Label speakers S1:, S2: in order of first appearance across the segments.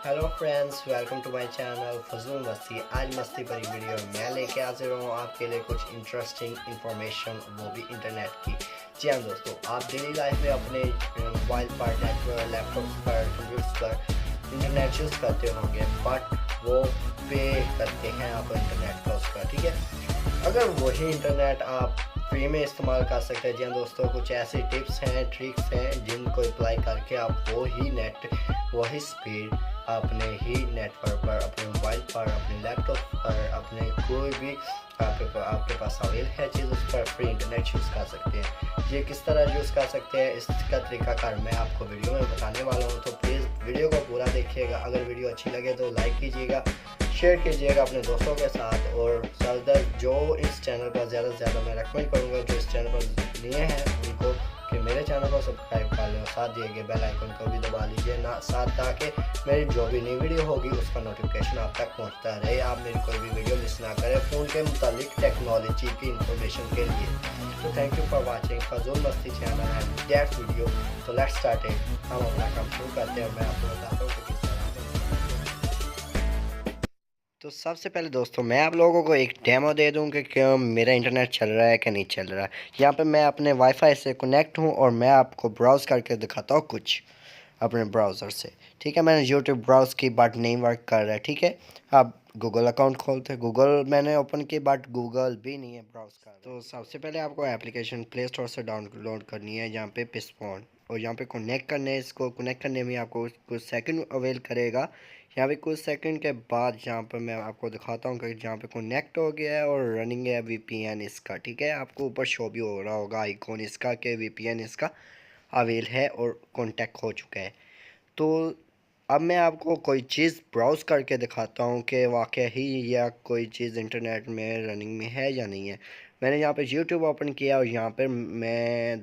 S1: Hello friends, welcome to my channel Fazool Masti. आज मस्ती भरी वीडियो मैं लेके हाजिर हूँ आपके लिए कुछ इंटरेस्टिंग इंफॉर्मेशन, वो भी इंटरनेट की। जी हाँ दोस्तों, आप डेली लाइफ में अपने मोबाइल पर, नेटवर्क, लैपटॉप पर, कंप्यूटर पर इंटरनेट यूज़ करते होंगे, बट वो पे करते हैं आप इंटरनेट का उसका, ठीक है। अगर वही इंटरनेट आप फ्री में इस्तेमाल कर सकते हैं। जी हाँ दोस्तों, कुछ ऐसी टिप्स हैं, ट्रिक्स हैं जिनको अप्लाई करके आप वही नेट, वही स्पीड अपने ही नेटवर्क पर, अपने मोबाइल पर, अपने लैपटॉप पर, अपने कोई भी आपके पास अवेल है चीज़, उस पर फ्री इंटरनेट यूज़ कर सकते हैं। ये किस तरह यूज़ कर सकते हैं, इसका तरीकाकार मैं आपको वीडियो में बताने वाला हूँ, तो प्लीज़ वीडियो को पूरा देखिएगा। अगर वीडियो अच्छी लगे तो लाइक कीजिएगा, शेयर कीजिएगा अपने दोस्तों के साथ, और ज़्यादा जो इस चैनल पर ज़्यादा से ज़्यादा मैं रेकमेंड करूँगा जो इस चैनल पर नए हैं उनको कि मेरे चैनल को सब्सक्राइब कर लें और साथ दिए गए बेल आइकन को भी दबा लीजिए ना साथ, ताकि मेरी जो भी नई वीडियो होगी उसका नोटिफिकेशन आप तक पहुंचता रहे, आप मेरी कोई भी वीडियो मिस ना करें फ़ोन के मुतालिक टेक्नोलॉजी की इंफॉर्मेशन के लिए। तो थैंक यू फॉर वाचिंग फजूल मस्ती चैनल एंड दैट वीडियो। तो लेट्स स्टार्ट इट। हम अपना काम शुरू करते हैं और मैं आपको बताता हूँ कि किस तरह। तो सबसे पहले दोस्तों मैं आप लोगों को एक डेमो दे दूं कि क्यों मेरा इंटरनेट चल रहा है कि नहीं चल रहा है। यहाँ पे मैं अपने वाईफाई से कनेक्ट हूँ और मैं आपको ब्राउज़ करके दिखाता हूँ कुछ अपने ब्राउज़र से। ठीक है, मैंने यूट्यूब ब्राउज़ की बट नहीं वर्क कर रहा है। ठीक है, आप गूगल अकाउंट खोलते हैं, गूगल मैंने ओपन की बट गूगल भी नहीं है ब्राउज़ कर रहा। तो सबसे पहले आपको एप्लीकेशन प्ले स्टोर से डाउनलोड करनी है, यहाँ पे पिस्पॉन, और यहाँ पे कनेक्ट करने, इसको कनेक्ट करने में आपको कुछ सेकंड अवेल करेगा। यहाँ पे कुछ सेकंड के बाद यहाँ पर मैं आपको दिखाता हूँ कि जहाँ पे कनेक्ट हो गया है और रनिंग है वीपीएन इसका। ठीक है, आपको ऊपर शो भी हो रहा होगा आइकॉन इसका कि वीपीएन इसका अवेल है और कॉन्टैक्ट हो चुका है। तो अब मैं आपको कोई चीज़ ब्राउज़ करके दिखाता हूँ कि वाकई ही या कोई चीज़ इंटरनेट में रनिंग में है या नहीं है। मैंने यहाँ पे यूट्यूब ओपन किया और यहाँ पर मैं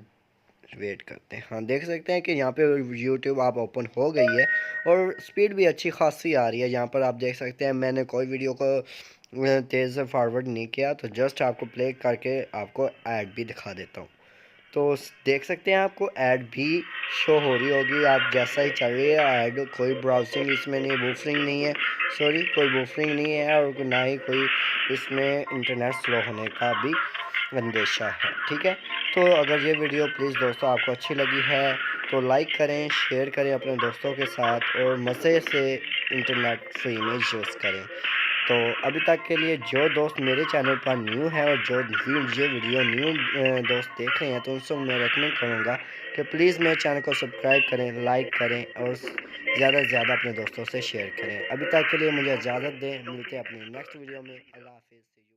S1: वेट करते हैं, हाँ देख सकते हैं कि यहाँ पे यूट्यूब आप ओपन हो गई है और स्पीड भी अच्छी खासी आ रही है। यहाँ पर आप देख सकते हैं मैंने कोई वीडियो को तेज़ से फॉरवर्ड नहीं किया, तो जस्ट आपको प्ले करके आपको ऐड भी दिखा देता हूँ। तो देख सकते हैं आपको ऐड भी शो हो रही होगी, आप जैसा ही चल रही है ऐड। कोई ब्राउजिंग इसमें नहीं, बूफरिंग नहीं है, सॉरी कोई बूफरिंग नहीं है, और ना ही कोई इसमें इंटरनेट स्लो होने का भी अंदेशा है। ठीक है, तो अगर ये वीडियो प्लीज़ दोस्तों आपको अच्छी लगी है तो लाइक करें, शेयर करें अपने दोस्तों के साथ, और मज़े से इंटरनेट फ्री में यूज़ करें। तो अभी तक के लिए जो दोस्त मेरे चैनल पर न्यू है और जो ये वीडियो न्यू दोस्त देख रहे हैं, तो उनसे मैं रेकमेंड करूँगा कि प्लीज़ मेरे चैनल को सब्सक्राइब करें, लाइक करें और ज़्यादा से ज़्यादा अपने दोस्तों से शेयर करें। अभी तक के लिए मुझे इजाज़त दें, मिलते हैं अपनी नेक्स्ट वीडियो में। अल्लाह हाफिज़।